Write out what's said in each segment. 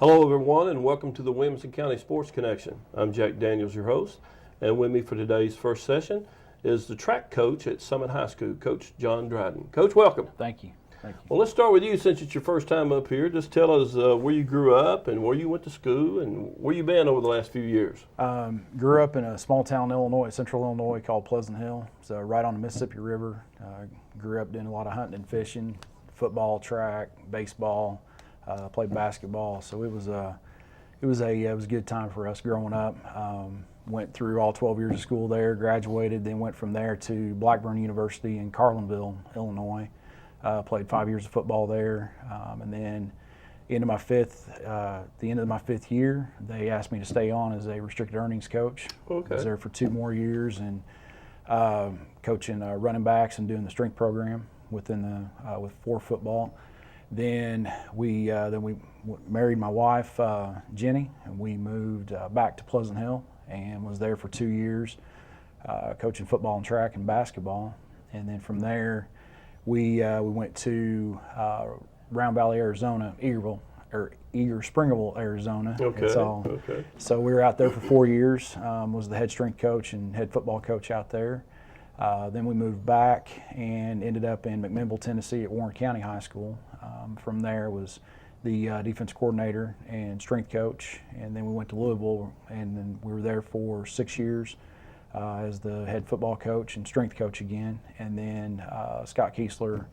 Hello, everyone, and welcome to the Williamson County Sports Connection. I'm Jack Daniels, your host, and with me for today's first session is the track coach at Summit High School, Coach John Dryden. Coach, welcome. Thank you. Thank you. Well, let's start with you since it's your first time up here. Just tell us where you grew up and where you went to school and where you've been over the last few years. Grew up in a small town in Illinois, central Illinois, called Pleasant Hill. So right on the Mississippi River. Grew up doing a lot of hunting and fishing, football, track, baseball. Played basketball, so it was a good time for us growing up. Went through all 12 years of school there, graduated, then went from there to Blackburn University in Carlinville, Illinois. Played 5 years of football there, and then the end of my fifth year, they asked me to stay on as a restricted earnings coach. Okay. I was there for 2 more years and coaching running backs and doing the strength program with 4 football. Then we married my wife, Jenny, and we moved back to Pleasant Hill and was there for 2 years, coaching football and track and basketball. And then from there, we went to Round Valley, Arizona, Springerville, Arizona. Okay. Okay. So we were out there for 4 years. Was the head strength coach and head football coach out there. Then we moved back and ended up in McMinnville, Tennessee at Warren County High School. From there was the defense coordinator and strength coach, and then we went to Louisville, and then we were there for 6 years as the head football coach and strength coach again. And then Scott Kiesler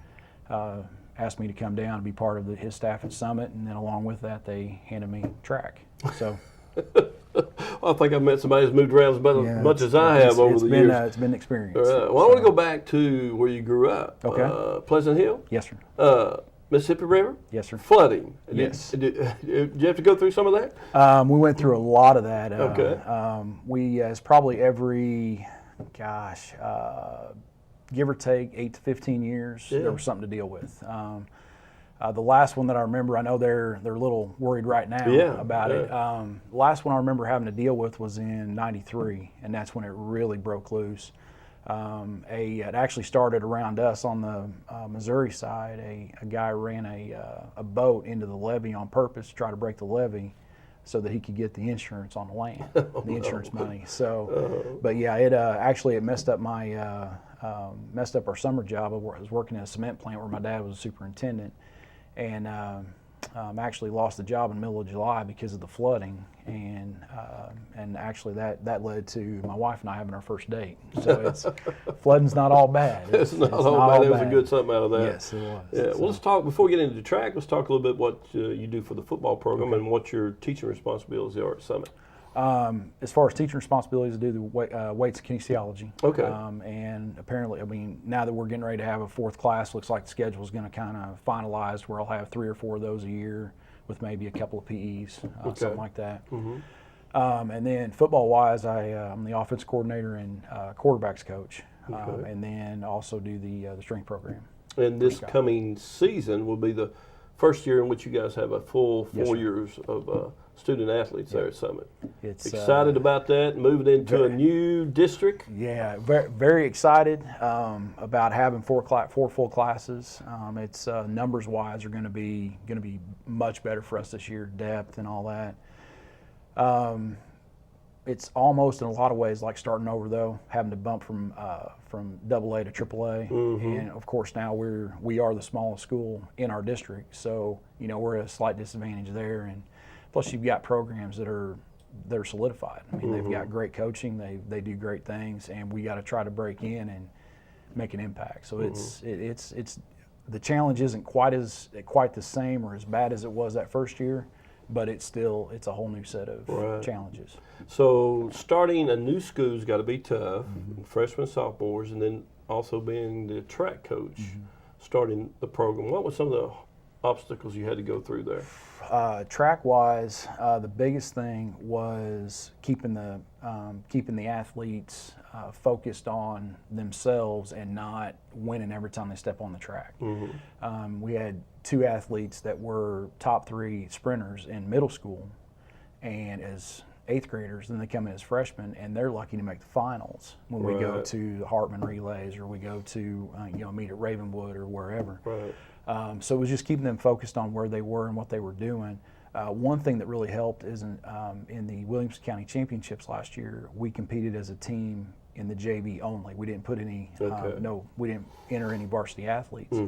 asked me to come down and be part of his staff at Summit, and then along with that, they handed me track. So. I think I've met somebody who's moved around as much as I have over the years. It's been an experience. Well, I want to go back to where you grew up. Okay. Pleasant Hill? Yes, sir. Mississippi River? Yes, sir. Flooding? Yes. Did you have to go through some of that? We went through a lot of that. Okay. It's probably every, give or take 8 to 15 years, there was something to deal with. The last one that I remember, I know they're a little worried right now about it. The last one I remember having to deal with was in '93, and that's when it really broke loose. It actually started around us on the Missouri side. A guy ran a boat into the levee on purpose to try to break the levee so that he could get the insurance on the land, the insurance money. So, but yeah, it messed up messed up our summer job. I was working at a cement plant where my dad was a superintendent. And actually lost the job in the middle of July because of the flooding, and actually that led to my wife and I having our first date. So flooding's not all bad. It's not all bad. There was a good something out of that. Yes, it was. Yeah. Well, let's talk before we get into the track. Let's talk a little bit what you do for the football program and what your teaching responsibilities are at Summit. As far as teaching responsibilities, I do the weights and kinesiology. Okay. And apparently, now that we're getting ready to have a 4th class, looks like the schedule is going to kind of finalize where I'll have 3 or 4 of those a year with maybe a couple of PEs, something like that. Mm-hmm. And then football-wise, I'm the offense coordinator and quarterbacks coach, and then also do the strength program. And this coming season will be the first year in which you guys have a full 4 years of student athletes there at Summit. It's excited about that, moving into a new district. Yeah, very, very excited about having 4 full classes. It's numbers wise are going to be much better for us this year, depth and all that. It's almost in a lot of ways like starting over though, having to bump from AA to AAA, and of course now we are the smallest school in our district, so we're at a slight disadvantage there, and plus you've got programs that are solidified. I mean, they've got great coaching, they do great things, and we got to try to break in and make an impact. So it's the challenge isn't quite the same or as bad as it was that first year, but it's a whole new set of challenges. So starting a new school's got to be tough, freshmen, sophomores, and then also being the track coach, starting the program. What were some of the obstacles you had to go through there? Track-wise, the biggest thing was keeping the athletes focused on themselves and not winning every time they step on the track. We had 2 athletes that were top 3 sprinters in middle school, and as 8th graders, then they come in as freshmen, and they're lucky to make the finals when we go to the Hartman relays or we go to meet at Ravenwood or wherever. So it was just keeping them focused on where they were and what they were doing. One thing that really helped is in the Williamson County Championships last year, we competed as a team in the JV only. We didn't put any, we didn't enter any varsity athletes,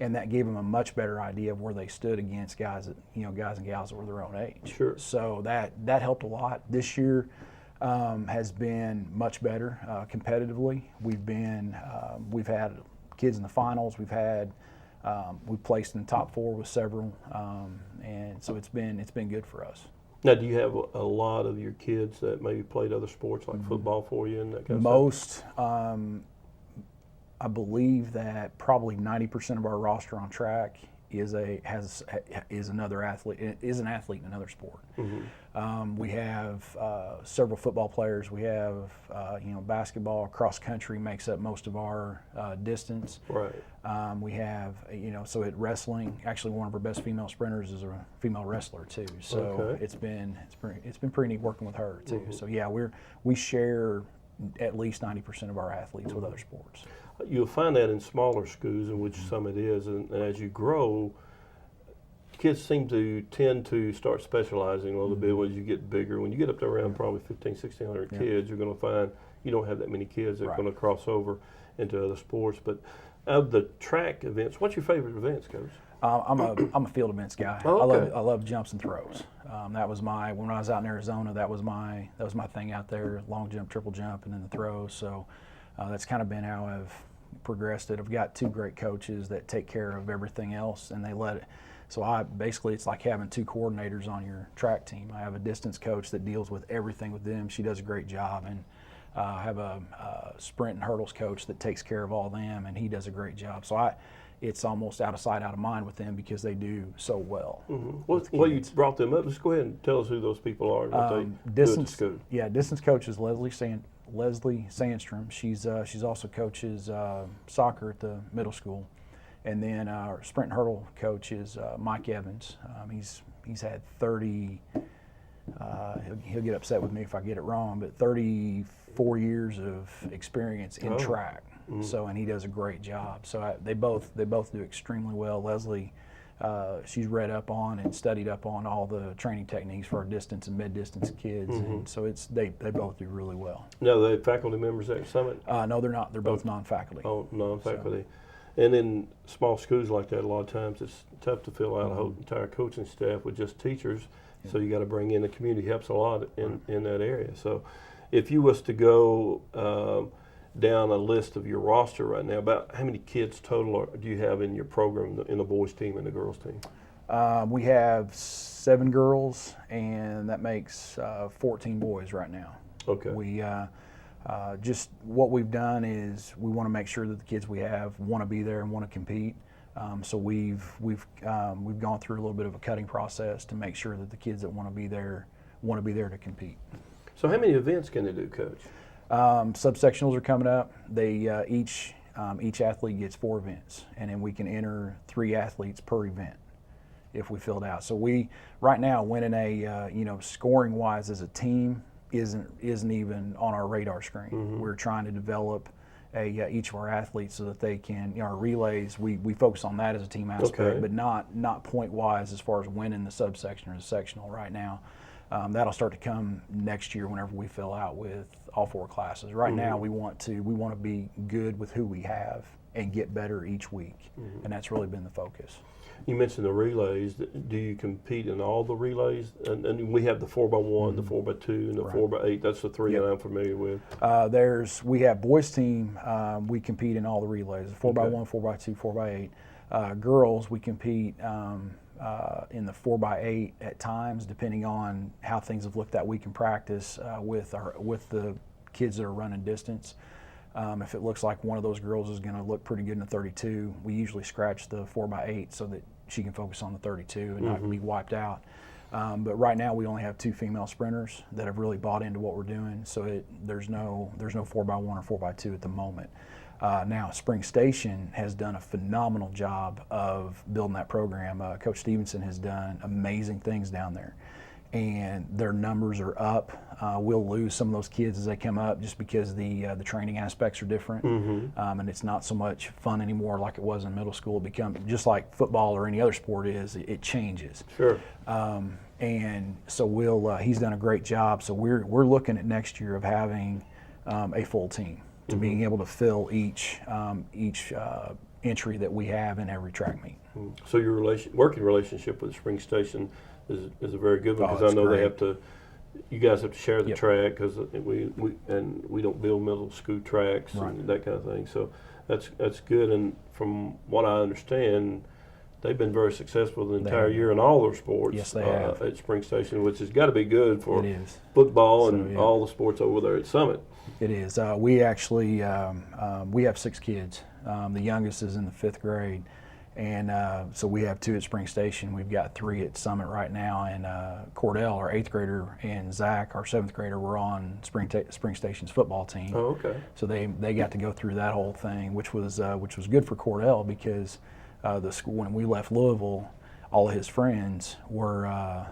and that gave them a much better idea of where they stood against guys and gals that were their own age. Sure. So that helped a lot. This year has been much better competitively. We've had kids in the finals. We've placed in the top 4 with several, and so it's been good for us. Now, do you have a lot of your kids that maybe played other sports like football for you and that kind of stuff? Most, I believe that probably 90% of our roster on track is another athlete, is an athlete in another sport. We have several football players. We have basketball, cross country makes up most of our distance. Right. We have so at wrestling, actually one of our best female sprinters is a female wrestler too. So it's been pretty neat working with her too. So yeah, we share at least 90% of our athletes with other sports. You'll find that in smaller schools, in which some it is, and as you grow, kids seem to tend to start specializing a little bit as you get bigger. When you get up to around probably 1,500, 1,600 kids, you're going to find you don't have that many kids that are going to cross over into other sports. But of the track events, what's your favorite events, Coach? I'm a field events guy. Oh, okay. I love jumps and throws. That was when I was out in Arizona. That was my thing out there: long jump, triple jump, and then the throws. So that's kind of been how I've progressed it. I've got 2 great coaches that take care of everything else, and they let it. So it's like having 2 coordinators on your track team. I have a distance coach that deals with everything with them. She does a great job, and I have a sprint and hurdles coach that takes care of all them, and he does a great job. So it's almost out of sight, out of mind with them because they do so well. Well, you brought them up. Just go ahead and tell us who those people are and what they do at the school. Yeah, distance coach is Leslie Sandstrom. She's also coaches soccer at the middle school. And then our sprint and hurdle coach is Mike Evans. He's had 30, he'll get upset with me if I get it wrong, but 34 years of experience in track. So, and he does a great job. So they both do extremely well. Leslie, she's read up on and studied up on all the training techniques for our distance and mid-distance kids, and so they both do really well. No, are they faculty members at Summit? No, they're not. They're both non-faculty. Oh, non-faculty. And in small schools like that, a lot of times it's tough to fill out a whole entire coaching staff with just teachers. So you got to bring in the community. Helps a lot in that area. So if you was to go down a list of your roster right now, about how many kids total do you have in your program, in the boys team and the girls team? We have 7 girls, and that makes 14 boys right now. Okay. We just what we've done is we want to make sure that the kids we have want to be there and want to compete. So we've gone through a little bit of a cutting process to make sure that the kids that want to be there to compete. So how many events can they do, Coach? Subsectionals are coming up. They each athlete gets 4 events, and then we can enter 3 athletes per event if we fill it out. So we right now winning a scoring wise as a team isn't even on our radar screen. We're trying to develop each of our athletes so that they can, our relays, we focus on that as a team aspect, but not point wise as far as winning the subsection or the sectional right now. That'll start to come next year whenever we fill out with all 4 classes. Right now we want to be good with who we have and get better each week, and that's really been the focus. You mentioned the relays. Do you compete in all the relays? And we have the 4x1, the 4x2, and the 4x8. That's the 3 that I'm familiar with. We have boys team. We compete in all the relays: 4x1, 4x2, 4x8. Girls, we compete in the 4x8 at times, depending on how things have looked that week in practice with the kids that are running distance. If it looks like one of those girls is going to look pretty good in the 32, we usually scratch the 4x8 so that she can focus on the 32 and not be wiped out. But right now we only have 2 female sprinters that have really bought into what we're doing, so there's no 4x1 or 4x2 at the moment. Now Spring Station has done a phenomenal job of building that program. Coach Stevenson has done amazing things down there. and their numbers are up. We'll lose some of those kids as they come up just because the training aspects are different, and it's not so much fun anymore like it was in middle school. It becomes just like football or any other sport is. It changes. Sure. And so he's done a great job. So we're looking at next year of having a full team to being able to fill each entry that we have in every track meet. So your working relationship with Spring Station is a very good one, because I know great. You guys have to share the track, because we don't build middle school tracks and that kind of thing. So that's good. And from what I understand, they've been very successful the entire year in all their sports. Yes, they have. At Spring Station, which has got to be good for football and all the sports over there at Summit. It is. We actually we have 6 kids. The youngest is in the 5th grade, and so we have 2 at Spring Station. We've got 3 at Summit right now, and Cordell, our 8th grader, and Zach, our 7th grader, were on Spring Station's football team. Oh, okay. So they got to go through that whole thing, which was good for Cordell, because the school, when we left Louisville, all of his friends were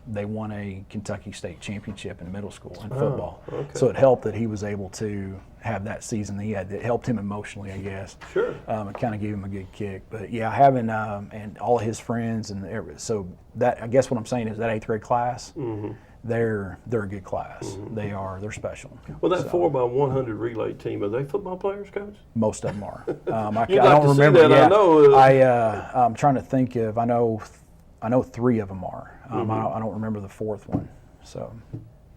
they won a Kentucky State championship in middle school in football. Okay. So it helped that he was able to have that season that he had. It helped him emotionally, I guess. Sure. It kind of gave him a good kick. But yeah, having and all of his friends, and so that, I guess what I'm saying is that 8th grade class, they're a good class. They're special. Well, that 4x100 relay team, are they football players, Coach? Most of them are. I You'd don't like to remember. see that, yeah, I know. I'm trying to think of. I know 3 of them are. I don't remember the 4th one. So,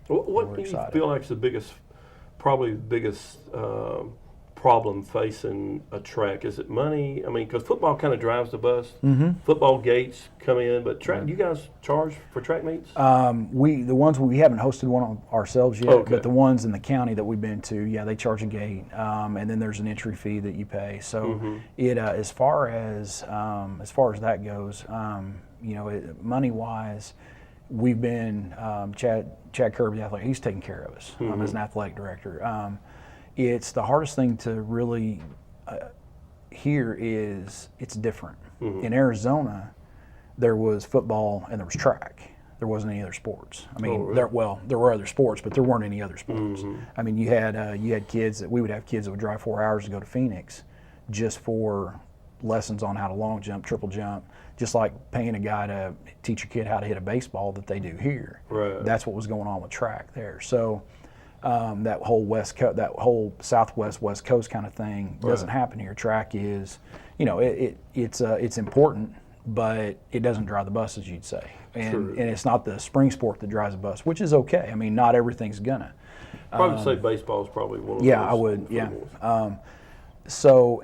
what do you feel like is probably the biggest problem facing a track? Is it money? I mean, because football kind of drives the bus. Football gates come in, but track. You guys charge for track meets? The ones we haven't hosted one ourselves yet, but the ones in the county that we've been to, they charge a gate, and then there's an entry fee that you pay. So it as far as that goes, money wise, we've been Chad Kirby, the athletic, he's taking care of us as an athletic director. It's the hardest thing to really hear is it's different. In Arizona, there was football and there was track. There wasn't any other sports. I mean, there were other sports, but there weren't any other sports. I mean, you had kids we would have kids that would drive 4 hours to go to Phoenix just for lessons on how to long jump, triple jump, just like paying a guy to teach a kid how to hit a baseball that they do here. Right. That's what was going on with track there. So that whole Southwest West Coast kind of thing doesn't happen here. Track is, it's important, but it doesn't drive the bus, as you'd say. And it's not the spring sport that drives the bus, which is okay. I mean, not everything's gonna. Probably say baseball is probably one of those. Yeah, I would. Yeah. So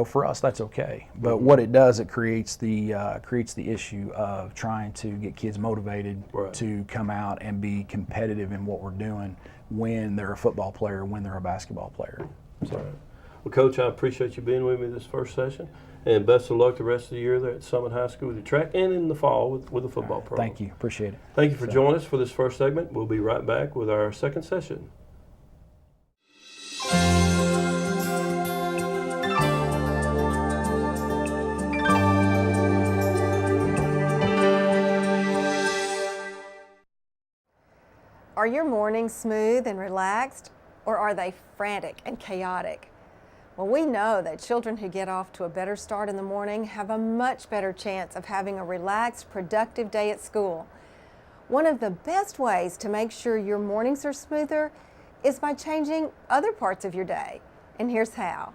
for us that's okay, but what it does, it creates the issue of trying to get kids motivated to come out and be competitive in what we're doing when they're a football player, when they're a basketball player. So. Right. Well, Coach, I appreciate you being with me this first session, and best of luck the rest of the year there at Summit High School with the track, and in the fall with the football program. Thank you, appreciate it. Thank you for joining us for this first segment. We'll be right back with our second session. Are your mornings smooth and relaxed, or are they frantic and chaotic? Well, we know that children who get off to a better start in the morning have a much better chance of having a relaxed, productive day at school. One of the best ways to make sure your mornings are smoother is by changing other parts of your day, and here's how.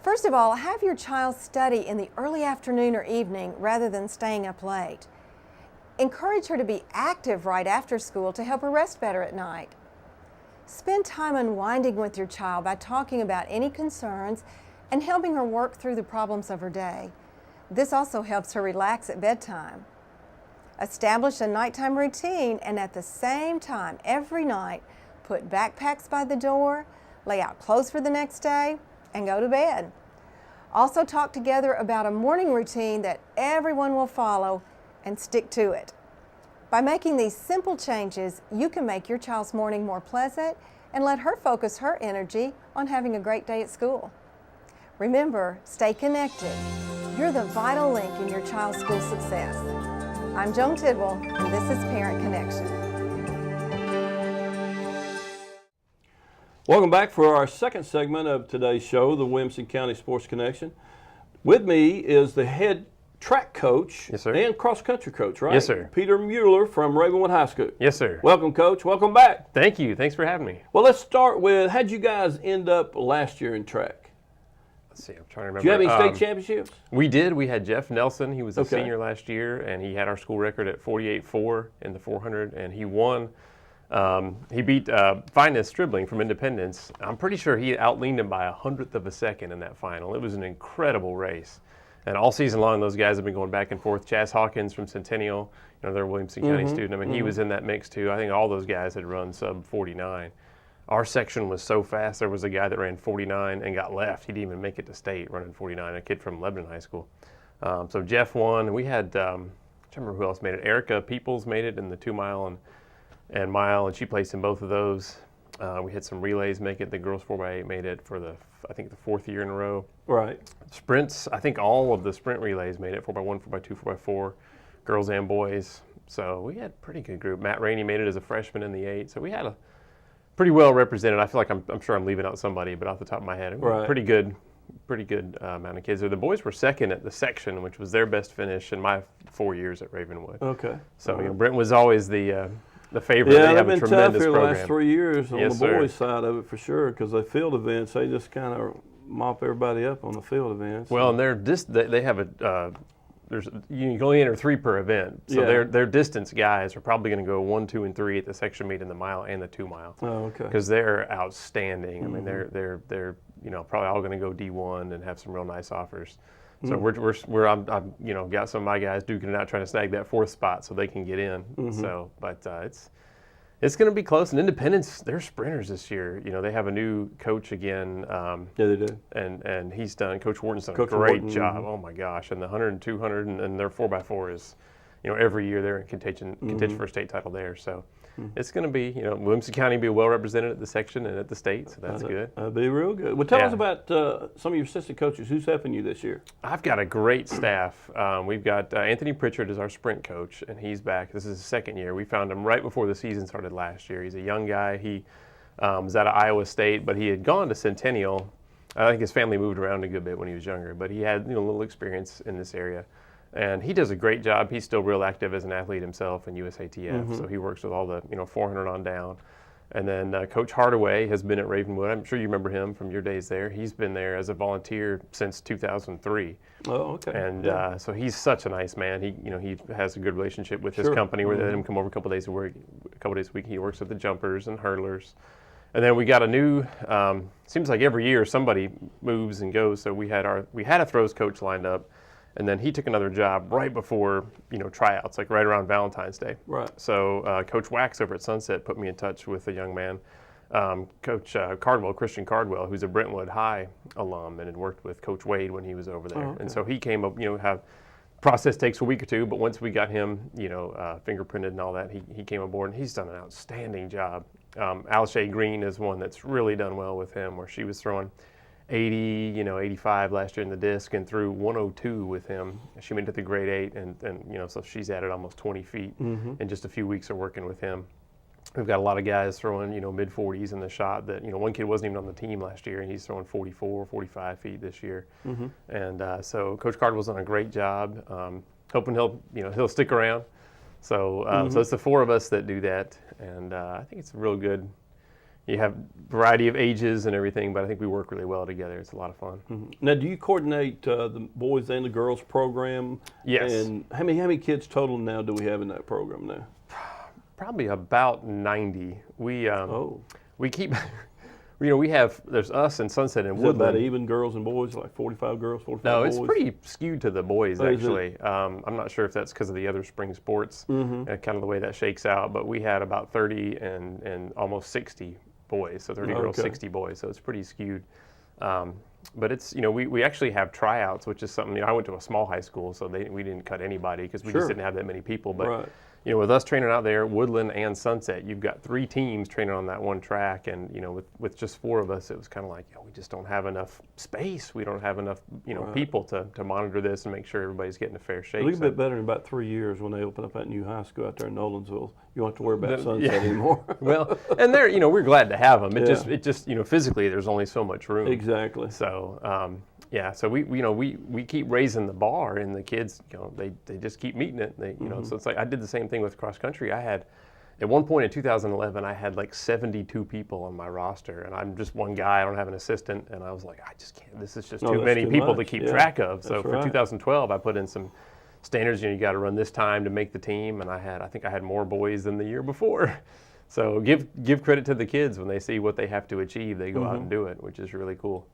First of all, have your child study in the early afternoon or evening rather than staying up late. Encourage her to be active right after school to help her rest better at night. Spend time unwinding with your child by talking about any concerns and helping her work through the problems of her day. This also helps her relax at bedtime. Establish a nighttime routine, and at the same time every night, put backpacks by the door, lay out clothes for the next day, and go to bed. Also talk together about a morning routine that everyone will follow and stick to it. By making these simple changes, you can make your child's morning more pleasant and let her focus her energy on having a great day at school. Remember, stay connected. You're the vital link in your child's school success. I'm Joan Tidwell, and this is Parent Connection. Welcome back for our second segment of today's show, the Williamson County Sports Connection. With me is the head track coach and cross-country coach, right? Yes, sir. Peter Mueller from Ravenwood High School. Yes, sir. Welcome, Coach. Welcome back. Thank you. Thanks for having me. Well, let's start with, how'd you guys end up last year in track? Let's see. I'm trying to remember. Do you have any state championships? We did. We had Jeff Nelson. He was a senior last year, and he had our school record at 48.4 in the 400, and he won. He beat Finest Stribling from Independence. I'm pretty sure he outleaned him by 100th of a second in that final. It was an incredible race. And all season long, those guys have been going back and forth. Chaz Hawkins from Centennial, they're a Williamson County student. I mean, he was in that mix too. I think all those guys had run sub 49. Our section was so fast. There was a guy that ran 49 and got left. He didn't even make it to state running 49, a kid from Lebanon High School. So Jeff won. And we had, I can't remember who else made it. Erica Peoples made it in the 2 mile and mile, and she placed in both of those. We had some relays make it. The girls 4x8 made it for I think the 4th year in a row. Right. Sprints, I think all of the sprint relays made it, 4x1, 4x2, 4x4, girls and boys. So we had a pretty good group. Matt Rainey made it as a freshman in the 8. So we had a pretty well represented. I feel like I'm sure I'm leaving out somebody, but off the top of my head, pretty good amount of kids there. The boys were second at the section, which was their best finish in my 4 years at Ravenwood. Okay. So Brent was always the favorite. Yeah, they have they've a been tremendous tough here program. the last 3 years on Yes, the boys' sir. side of it for sure, because the field events, they just kind of mop everybody up on the field events. Well, and they have you can only enter 3 per event, so their distance guys are probably going to go 1, 2, and 3 at the section meet in the mile and the 2 mile. Oh, okay. Because they're outstanding. I mean, they're probably all going to go D1 and have some real nice offers. So I'm got some of my guys duking it out trying to snag that 4th spot so they can get in. So, but it's going to be close. And Independence, they're sprinters this year. They have a new coach again. Yeah, they do. And he's done. Coach Wharton's done Coach a great Wharton, job. Oh my gosh! And the 100 and 200 and their 4x4 is, every year they're in contention for a state title there. So. It's going to be, Williamson County be well represented at the section and at the state, so that's good. That'd be real good. Well, tell us about some of your assistant coaches. Who's helping you this year? I've got a great staff. We've got Anthony Pritchard as our sprint coach, and he's back. This is his 2nd year. We found him right before the season started last year. He's a young guy. He was out of Iowa State, but he had gone to Centennial. I think his family moved around a good bit when he was younger, but he had a little experience in this area. And he does a great job. He's still real active as an athlete himself in USATF, so he works with all the 400 on down. And then Coach Hardaway has been at Ravenwood. I'm sure you remember him from your days there. He's been there as a volunteer since 2003. Oh, okay. And so he's such a nice man. He has a good relationship with his company. We let him come over a couple days a week. He works with the jumpers and hurdlers. And then we got a new. Seems like every year somebody moves and goes. So we had a throws coach lined up. And then he took another job right before, tryouts, like right around Valentine's Day. Right. So Coach Wax over at Sunset put me in touch with a young man, Coach Christian Cardwell, who's a Brentwood High alum and had worked with Coach Wade when he was over there. Oh, okay. And so he came up, process takes a week or two, but once we got him, fingerprinted and all that, he came aboard, and he's done an outstanding job. Alshay Green is one that's really done well with him, where she was throwing 80, 85 last year in the disc, and threw 102 with him. She made it to the grade 8, and so she's added almost 20 feet in just a few weeks of working with him. We've got a lot of guys throwing, mid 40s in the shot that, one kid wasn't even on the team last year, and he's throwing 44, 45 feet this year. And so Coach Cardwell's done a great job. Hoping he'll stick around. So, so it's the 4 of us that do that, and I think it's real good. You have a variety of ages and everything, but I think we work really well together. It's a lot of fun. Now, do you coordinate the boys and the girls program? Yes. And how many kids total now do we have in that program now? Probably about 90. We keep, there's us and Sunset and Woodland. Is it about even girls and boys, like 45 girls, 45 boys? No, it's pretty skewed to the boys, actually. I'm not sure if that's because of the other spring sports, and kind of the way that shakes out, but we had about 30 and almost 60 boys, so 30 girls, 60 boys, so it's pretty skewed. But it's, we actually have tryouts, which is something, I went to a small high school, so we didn't cut anybody because we just didn't have that many people. But, with us training out there, Woodland and Sunset, you've got 3 teams training on that one track, and with just 4 of us, it was kind of like, we just don't have enough space. We don't have enough people to monitor this and make sure everybody's getting a fair shake. A little bit better in about 3 years when they open up that new high school out there in Nolensville. You don't have to worry about Sunset anymore. Well, and they're we're glad to have them. It just physically there's only so much room. Exactly. So so we keep raising the bar, and the kids they just keep meeting it. They so it's like I did the same thing with cross country. I had at one point in 2011 I had like 72 people on my roster, and I'm just one guy. I don't have an assistant, and I was like, I just can't. This is just too many people to keep track of. So for 2012 I put in some standards. You got to run this time to make the team, and I think I had more boys than the year before. So give credit to the kids when they see what they have to achieve. They go out and do it, which is really cool.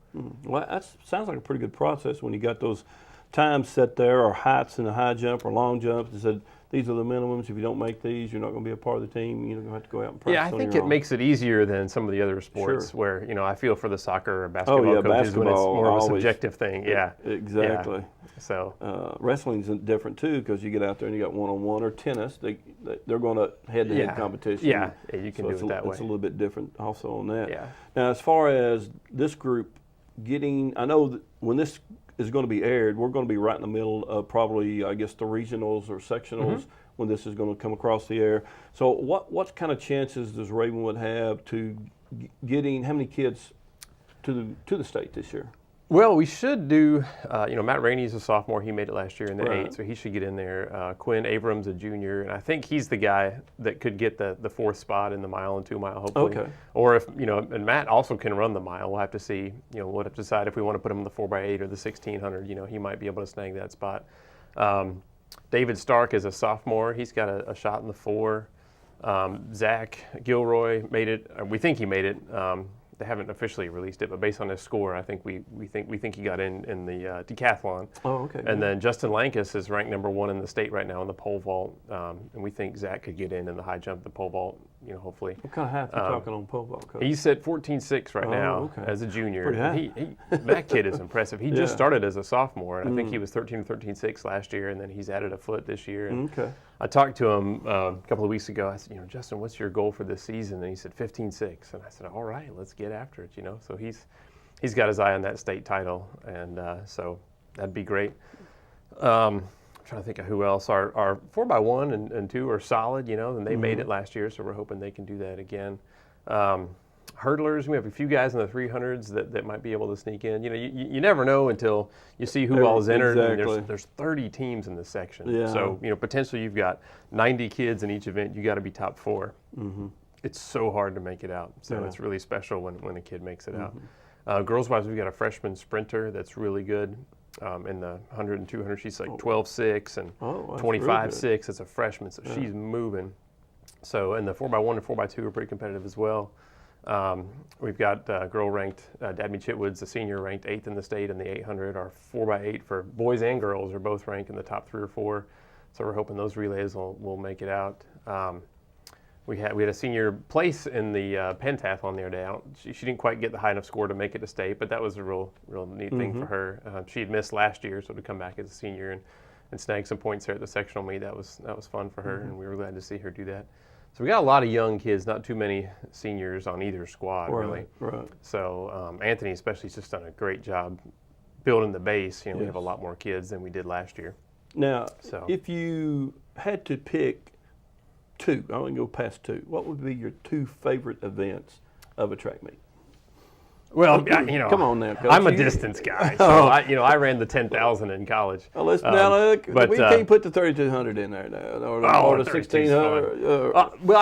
Well, that sounds like a pretty good process when you got those times set there, or heights in the high jump or long jumps. They said these are the minimums. If you don't make these, you're not going to be a part of the team. You're going to have to go out and practice. Yeah, I think it makes it easier than some of the other sports where I feel for the soccer or basketball coaches when it's more of a subjective thing. Yeah, exactly. Yeah. So wrestling's different too, because you get out there and you got one-on-one, or tennis. They're going to head-to-head competition. Yeah, you can do it that way. It's a little bit different also on that. Yeah. Now, as far as this group I know that when this is going to be aired, we're going to be right in the middle of probably, I guess, the regionals or sectionals when this is going to come across the air. So what kind of chances does Ravenwood have to getting how many kids to the state this year? Well, we should do, Matt Rainey's a sophomore. He made it last year in the 8, so he should get in there. Quinn Abrams, a junior, and I think he's the guy that could get the 4th spot in the mile and 2 mile, hopefully. Okay. Or if, and Matt also can run the mile. We'll have to see, we'll have to decide if we want to put him in the 4x8 or the 1600. He might be able to snag that spot. David Stark is a sophomore. He's got a shot in the 4. Zach Gilroy made it. We think he made it. They haven't officially released it, but based on his score, I think we think he got in the decathlon. Oh, okay. And then Justin Lankus is ranked number 1 in the state right now in the pole vault, and we think Zach could get in the high jump, the pole vault. Hopefully. What kind of height are you talking on pole vault, Coach? He's at 14.6 right now as a junior. That kid is impressive. He just started as a sophomore, and I think he was 13 or 13.6 last year, and then he's added a foot this year. And I talked to him a couple of weeks ago. I said, Justin, what's your goal for this season? And he said 15.6, and I said, all right, let's get after it. So he's got his eye on that state title, and so that'd be great. I'm trying to think of who else. Our 4x1 and 2 are solid, and they made it last year, so we're hoping they can do that again. Hurdlers, we have a few guys in the 300s that might be able to sneak in. You never know until you see who all is entered. Exactly. And there's 30 teams in this section. Yeah. So, potentially you've got 90 kids in each event. You got to be top 4. It's so hard to make it out. So it's really special when a kid makes it out. Girls-wise, we've got a freshman sprinter that's really good. In the 100 and 200, she's like 12.6 and 25.6. It's a freshman, so she's moving. So, and the 4x1 and 4x2 are pretty competitive as well. We've got a girl ranked, Dabney Chitwood's a senior, ranked 8th in the state in the 800. Our 4x8 for boys and girls are both ranked in the top 3 or 4. So we're hoping those relays will make it out. We had a senior place in the pentathlon the other day. She didn't quite get the high enough score to make it to state, but that was a real neat thing for her. She had missed last year, so to come back as a senior and snag some points there at the sectional meet, that was fun for her, and we were glad to see her do that. So we got a lot of young kids, not too many seniors on either squad, really. Right. So Anthony especially has just done a great job building the base. We have a lot more kids than we did last year. Now, if you had to pick 2, I wouldn't go past 2, what would be your 2 favorite events of a track meet? Well, come on now, Coach. I'm a distance guy, so I ran the 10,000 in college. Well, now look, we can't put the 3,200 in there now, or the 1,600. Well,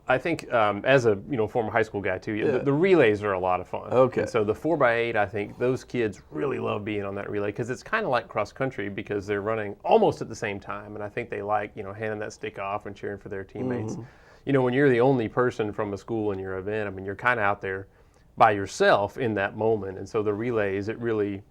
I think as a former high school guy too, the relays are a lot of fun. Okay. And so the 4x8, I think those kids really love being on that relay because it's kind of like cross country because they're running almost at the same time, and I think they like handing that stick off and cheering for their teammates. When you're the only person from a school in your event, I mean, you're kind of out there by yourself in that moment, and so the relays, it really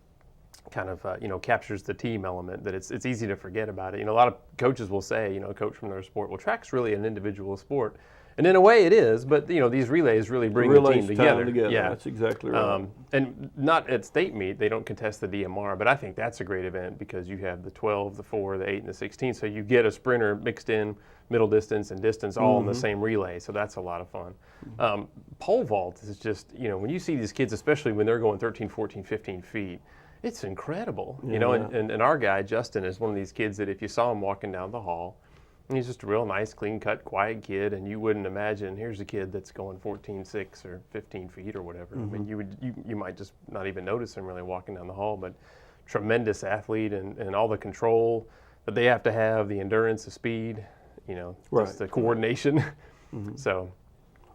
kind of captures the team element, that it's easy to forget about it. A lot of coaches will say, a coach from their sport, well, track's really an individual sport. And in a way it is, but these relays really bring the team together. Yeah, that's exactly right. And not at state meet, they don't contest the DMR, but I think that's a great event because you have the 12, the 4, the 8, and the 16, so you get a sprinter mixed in, middle distance and distance all in the same relay, so that's a lot of fun. Pole vault is just, when you see these kids, especially when they're going 13, 14, 15 feet, it's incredible. And our guy, Justin, is one of these kids that if you saw him walking down the hall, and he's just a real nice, clean-cut, quiet kid, and you wouldn't imagine here's a kid that's going 14.6 or 15 feet or whatever. I mean, you might just not even notice him really walking down the hall, but tremendous athlete and all the control that they have to have, the endurance, the speed, just the coordination. So,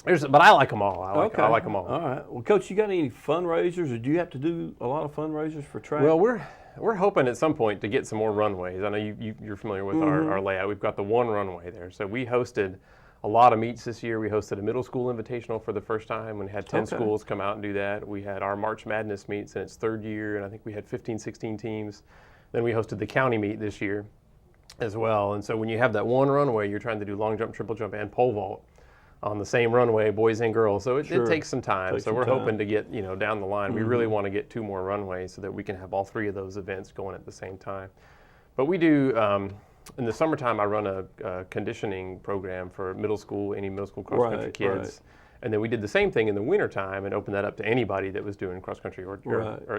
but I like them all. I like them all. All right. Well, Coach, you got any fundraisers, or do you have to do a lot of fundraisers for track? Well, we're hoping at some point to get some more runways. I know you're familiar with our layout. We've got the one runway there. So we hosted a lot of meets this year. We hosted a middle school invitational for the first time and had 10 schools come out and do that. We had our March Madness meets in its third year, and I think we had 15, 16 teams. Then we hosted the county meet this year as well. And so when you have that one runway, you're trying to do long jump, triple jump, and pole vault on the same runway, boys and girls. So it takes some time. So we're hoping to get, down the line. We really want to get 2 more runways so that we can have all 3 of those events going at the same time. But we do, in the summertime, I run a conditioning program for any middle school cross-country kids. Right. And then we did the same thing in the wintertime and opened that up to anybody that was doing cross-country or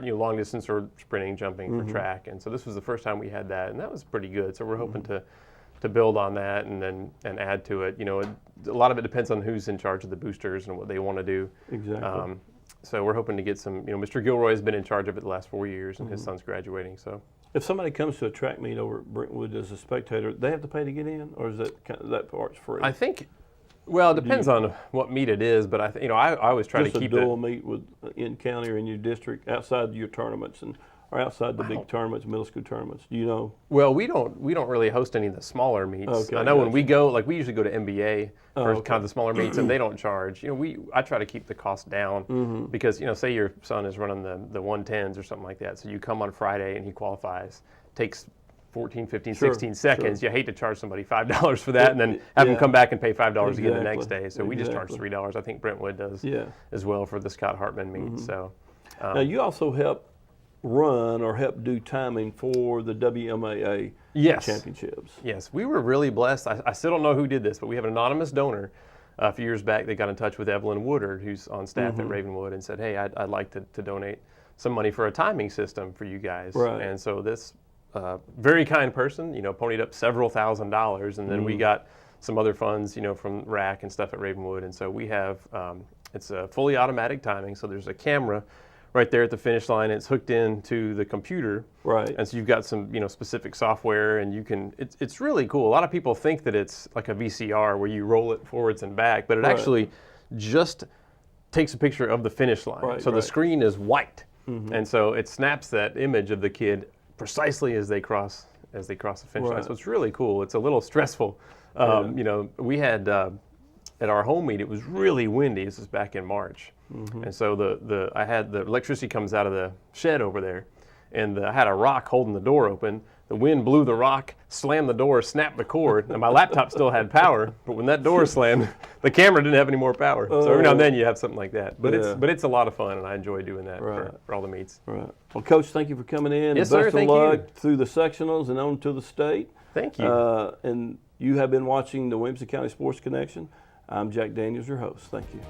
long distance or sprinting, jumping for track. And so this was the first time we had that, and that was pretty good. So we're hoping to build on that and add to it. A lot of it depends on who's in charge of the boosters and what they want to do. Exactly. So we're hoping to get some, Mr. Gilroy has been in charge of it the last 4 years, and his son's graduating. So if somebody comes to a track meet over at Brentwood as a spectator, they have to pay to get in, or is that part's free? I think, well, it depends on what meet it is, but I always try to keep it. Just a dual meet in county or in your district outside your tournaments or outside the big tournaments, middle school tournaments. Do you know? Well, we don't really host any of the smaller meets. Okay, I know when we go, we usually go to MBA for kind of the smaller meets, and they don't charge. I try to keep the cost down because say your son is running the 110s or something like that. So you come on Friday and he qualifies, takes 14, 15, 16 seconds. You hate to charge somebody $5 for that and then have them come back and pay $5 again the next day. So we just charge $3. I think Brentwood does as well for the Scott Hartman meet. So now you also help run or help do timing for the WMAA championships. Yes, we were really blessed. I still don't know who did this, but we have an anonymous donor a few years back that got in touch with Evelyn Woodard, who's on staff at Ravenwood, and said, hey, I'd like to donate some money for a timing system for you guys. Right. And so this very kind person, ponied up several $1,000s, and then we got some other funds, from RAC and stuff at Ravenwood. And so we have, it's a fully automatic timing, so there's a camera right there at the finish line. It's hooked into the computer. Right. And so you've got some, specific software, and you can, it's really cool. A lot of people think that it's like a VCR where you roll it forwards and back, but it actually just takes a picture of the finish line. Right, so the screen is white. And so it snaps that image of the kid precisely as they cross the finish line. So it's really cool. It's a little stressful. We had, at our home meet, it was really windy. This is back in March. And so I had the electricity comes out of the shed over there, and I had a rock holding the door open. The wind blew the rock, slammed the door, snapped the cord, and my laptop still had power. But when that door slammed, the camera didn't have any more power. So every now and then you have something like that. But it's a lot of fun, and I enjoy doing that for all the meets. Right. Well, Coach, thank you for coming in. Yes, sir. Best of luck through the sectionals and on to the state. Thank you. And you have been watching the Williamson County Sports Connection. I'm Jack Daniels, your host. Thank you.